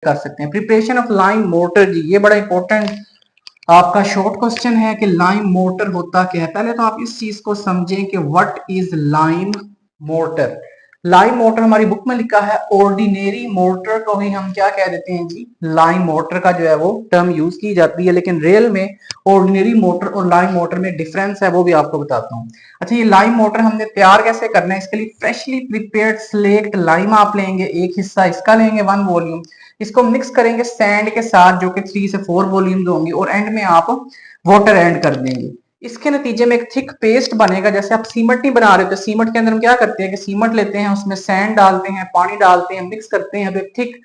कर सकते हैं। प्रिपरेशन ऑफ लाइम मोटर, जी ये बड़ा इंपॉर्टेंट आपका शॉर्ट क्वेश्चन है कि लाइम मोटर होता क्या है। पहले तो आप इस चीज को समझें कि what is lime motor. Lime motor हमारी बुक में लिखा है, ऑर्डिनरी मोटर को ही हम क्या कह देते हैं जी, लाइम मोटर का जो है वो टर्म यूज की जाती है, लेकिन रियल में ऑर्डिनरी मोटर और लाइम मोटर में डिफरेंस है, वो भी आपको बताता हूँ। अच्छा, ये लाइम मोटर हमने तैयार कैसे करना है, इसके लिए फ्रेशली प्रिपेयर्ड स्लेक्ट लाइम आप लेंगे, एक हिस्सा इसका लेंगे 1 वॉल्यूम, इसको मिक्स करेंगे सैंड के साथ जो कि 3 से 4 वॉल्यूम्स होंगी, और एंड में आप वाटर ऐड कर देंगे। इसके नतीजे में एक थिक पेस्ट बनेगा। जैसे आप सीमेंट नहीं बना रहे हो तो सीमेंट के अंदर हम क्या करते हैं कि सीमेंट लेते हैं, उसमें सैंड डालते हैं, पानी डालते हैं, मिक्स करते हैं, तो एक थिक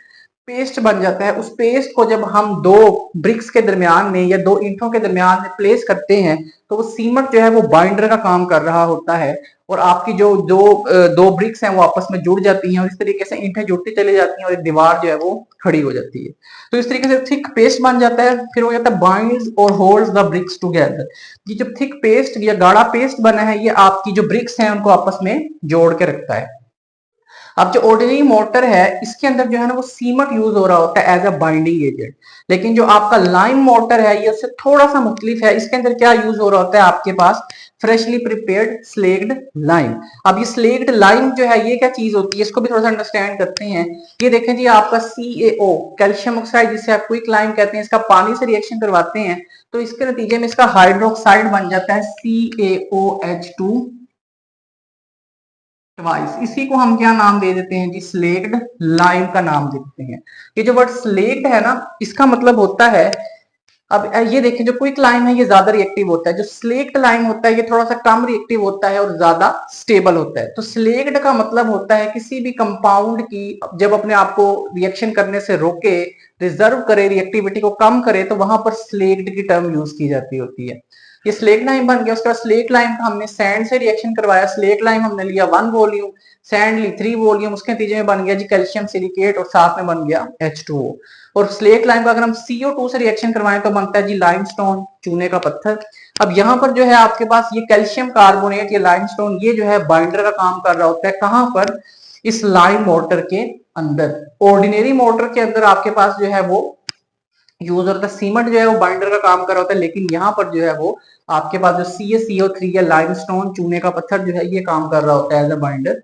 पेस्ट बन जाता है। उस पेस्ट को जब हम दो ब्रिक्स के दरमियान में या दो ईंटों के दरमियान में प्लेस करते हैं तो वो सीमेंट जो है वो बाइंडर का काम कर रहा होता है, और आपकी जो दो ब्रिक्स हैं वो आपस में जुड़ जाती हैं, और इस तरीके से ईंटें जुड़ती चली जाती हैं और एक दीवार जो है वो खड़ी हो जाती है। तो इस तरीके से थिक पेस्ट बन जाता है। फिर हो जाता है बाइंड्स और होल्ड्स द ब्रिक्स टुगेदर। ये जब थिक पेस्ट या गाढ़ा पेस्ट बना है, ये आपकी जो ब्रिक्स हैं उनको आपस में जोड़ के रखता है। अब जो ऑर्डिनरी मोटर है इसके अंदर जो है ना वो सीमेंट यूज हो रहा होता है एज अ बाइंडिंग एजेंट, लेकिन जो आपका लाइम मोटर है ये उससे थोड़ा सा मुख्तलिफ है। इसके अंदर क्या यूज हो रहा होता है, आपके पास फ्रेशली प्रिपेयर्ड स्लेक्ड लाइम। अब ये स्लेक्ड लाइम जो है ये क्या चीज होती है, इसको भी थोड़ा सा अंडरस्टैंड करते हैं। ये देखें जी, आपका CaO कैल्शियम ऑक्साइड जिसे आप क्विक लाइम कहते हैं, इसका पानी से रिएक्शन करवाते हैं तो इसके नतीजे में इसका हाइड्रोक्साइड बन जाता है CaOH2 ट्वाइस। इसी को हम क्या नाम दे देते हैं जी, स्लेक्ड लाइम का नाम दे देते हैं। ये जो वर्ड स्लेक्ड है ना, इसका मतलब होता है, अब ये देखें जो क्विक लाइम है ये ज्यादा रिएक्टिव होता है, जो स्लेक्ड लाइम होता है ये थोड़ा सा कम रिएक्टिव होता है और ज्यादा स्टेबल होता है। तो स्लेक्ड का मतलब होता है किसी भी कंपाउंड की जब अपने आप को रिएक्शन करने से रोके, रिजर्व करे, रिएक्टिविटी को कम करे, तो वहां पर स्लेक्ड की टर्म यूज की जाती होती है। ये स्लेक लाइम बन गया। उसके बाद स्लेक लाइम का हमने सैंड से रिएक्शन करवाया, स्लेक लाइम हमने लिया 1 वॉल्यूम, सैंड ली 3 वॉल्यूम, उसके नतीजे में बन गया जी कैल्शियम सिलिकेट और साथ में बन गया H2O। और स्लेक लाइम का अगर हम CO2 से रिएक्शन करवाएं तो बनता है जी लाइमस्टोन, चूने का पत्थर। अब यहाँ पर जो है आपके पास ये कैल्शियम कार्बोनेट, ये लाइमस्टोन, ये जो है बाइंडर का काम कर रहा होता है। कहां पर, इस लाइम मोटर के अंदर। ऑर्डिनरी मोटर के अंदर आपके पास जो है वो यूज होता है, सीमेंट जो है वो बाइंडर का काम कर रहा होता है, लेकिन यहाँ पर जो है वो आपके पास जो CaCO3 या लाइमस्टोन, चूने का पत्थर जो है ये काम कर रहा होता है एज अ बाइंडर।